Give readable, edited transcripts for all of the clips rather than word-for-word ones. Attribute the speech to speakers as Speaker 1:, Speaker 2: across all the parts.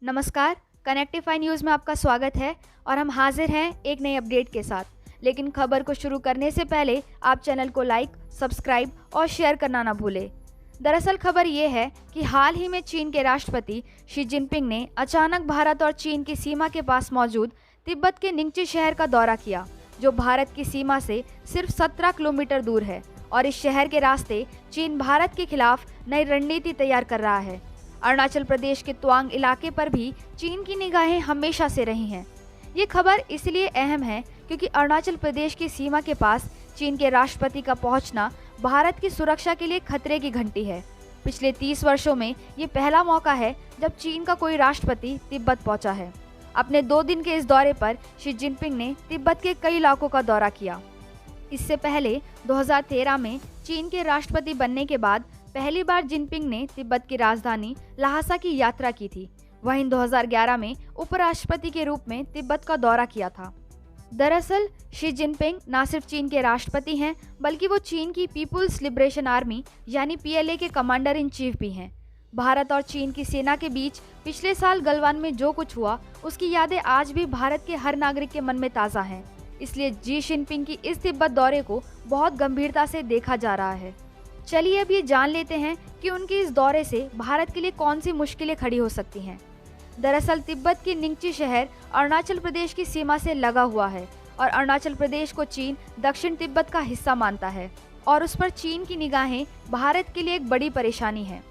Speaker 1: नमस्कार। कनेक्टिफाई न्यूज़ में आपका स्वागत है और हम हाजिर हैं एक नई अपडेट के साथ। लेकिन खबर को शुरू करने से पहले आप चैनल को लाइक, सब्सक्राइब और शेयर करना ना भूलें। दरअसल खबर ये है कि हाल ही में चीन के राष्ट्रपति शी जिनपिंग ने अचानक भारत और चीन की सीमा के पास मौजूद तिब्बत के निंगची शहर का दौरा किया, जो भारत की सीमा से सिर्फ 17 किलोमीटर दूर है। और इस शहर के रास्ते चीन भारत के खिलाफ नई रणनीति तैयार कर रहा है। अरुणाचल प्रदेश के तवांग इलाके पर भी चीन की निगाहें हमेशा से रही हैं। ये खबर इसलिए अहम है क्योंकि अरुणाचल प्रदेश की सीमा के पास चीन के राष्ट्रपति का पहुंचना भारत की सुरक्षा के लिए खतरे की घंटी है। पिछले 30 वर्षों में ये पहला मौका है जब चीन का कोई राष्ट्रपति तिब्बत पहुंचा है। अपने 2 दिन के इस दौरे पर शी जिनपिंग ने तिब्बत के कई इलाकों का दौरा किया। इससे पहले 2013 में चीन के राष्ट्रपति बनने के बाद पहली बार जिनपिंग ने तिब्बत की राजधानी ल्हासा की यात्रा की थी। वहीं 2011 में उपराष्ट्रपति के रूप में तिब्बत का दौरा किया था। दरअसल शी जिनपिंग न सिर्फ चीन के राष्ट्रपति हैं, बल्कि वो चीन की पीपुल्स लिबरेशन आर्मी यानी पीएलए के कमांडर इन चीफ भी हैं। भारत और चीन की सेना के बीच पिछले साल गलवान में जो कुछ हुआ, उसकी यादें आज भी भारत के हर नागरिक के मन में ताज़ा हैं। इसलिए शी जिनपिंग की इस तिब्बत दौरे को बहुत गंभीरता से देखा जा रहा है। चलिए अब ये जान लेते हैं कि उनके इस दौरे से भारत के लिए कौन सी मुश्किलें खड़ी हो सकती हैं। दरअसल तिब्बत की निंगची शहर अरुणाचल प्रदेश की सीमा से लगा हुआ है और अरुणाचल प्रदेश को चीन दक्षिण तिब्बत का हिस्सा मानता है और उस पर चीन की निगाहें भारत के लिए एक बड़ी परेशानी है।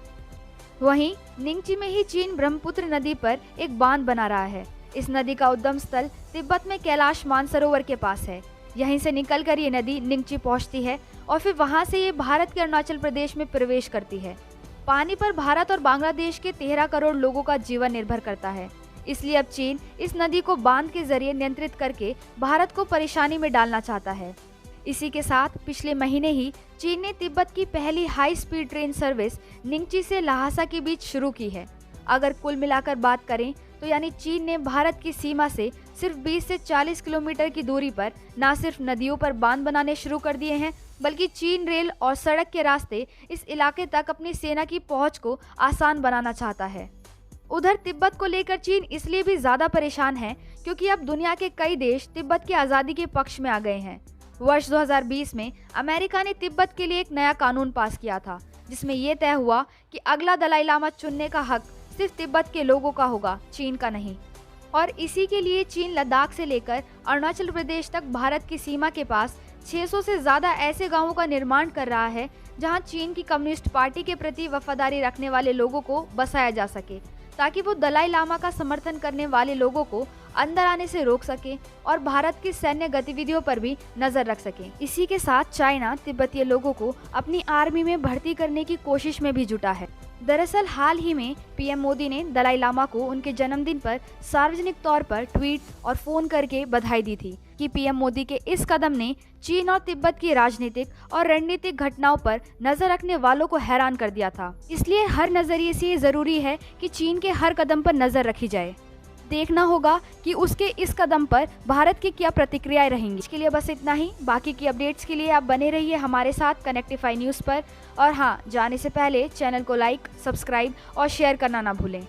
Speaker 1: वहीं निंगची में ही चीन ब्रह्मपुत्र नदी पर एक बांध बना रहा है। इस नदी का उद्गम स्थल तिब्बत में कैलाश मानसरोवर के पास है। यहीं से निकलकर ये नदी निंगची पहुंचती है और फिर वहां से ये भारत के अरुणाचल प्रदेश में प्रवेश करती है। पानी पर भारत और बांग्लादेश के 13 करोड़ लोगों का जीवन निर्भर करता है। इसलिए अब चीन इस नदी को बांध के जरिए नियंत्रित करके भारत को परेशानी में डालना चाहता है। इसी के साथ पिछले महीने ही चीन ने तिब्बत की पहली हाई स्पीड ट्रेन सर्विस निंगची से ल्हासा के बीच शुरू की है। अगर कुल मिलाकर बात करें तो यानी चीन ने भारत की सीमा से सिर्फ 20 से 40 किलोमीटर की दूरी पर न सिर्फ नदियों पर बांध बनाने शुरू कर दिए हैं, बल्कि चीन रेल और सड़क के रास्ते इस इलाके तक अपनी सेना की पहुंच को आसान बनाना चाहता है। उधर तिब्बत को लेकर चीन इसलिए भी ज्यादा परेशान है क्योंकि अब दुनिया के कई देश तिब्बत की आज़ादी के पक्ष में आ गए हैं। वर्ष 2020 में अमेरिका ने तिब्बत के लिए एक नया कानून पास किया था, जिसमें यह तय हुआ कि अगला दलाई लामा चुनने का हक सिर्फ तिब्बत के लोगों का होगा, चीन का नहीं। और इसी के लिए चीन लद्दाख से लेकर अरुणाचल प्रदेश तक भारत की सीमा के पास 600 से ज़्यादा ऐसे गांवों का निर्माण कर रहा है जहां चीन की कम्युनिस्ट पार्टी के प्रति वफादारी रखने वाले लोगों को बसाया जा सके, ताकि वो दलाई लामा का समर्थन करने वाले लोगों को अंदर आने से रोक सके और भारत की सैन्य गतिविधियों पर भी नजर रख सके। इसी के साथ चाइना तिब्बतीय लोगों को अपनी आर्मी में भर्ती करने की कोशिश में भी जुटा है। दरअसल हाल ही में पीएम मोदी ने दलाई लामा को उनके जन्मदिन पर सार्वजनिक तौर पर ट्वीट और फोन करके बधाई दी थी कि पीएम मोदी के इस कदम ने चीन और तिब्बत की राजनीतिक और रणनीतिक घटनाओं पर नजर रखने वालों को हैरान कर दिया था। इसलिए हर नजरिए से ये जरूरी है कि चीन के हर कदम पर नजर रखी जाए। देखना होगा कि उसके इस कदम पर भारत की क्या प्रतिक्रियाएं रहेंगी। इसके लिए बस इतना ही। बाकी की अपडेट्स के लिए आप बने रहिए हमारे साथ कनेक्टिफाई न्यूज़ पर। और हाँ, जाने से पहले चैनल को लाइक, सब्सक्राइब और शेयर करना ना भूलें।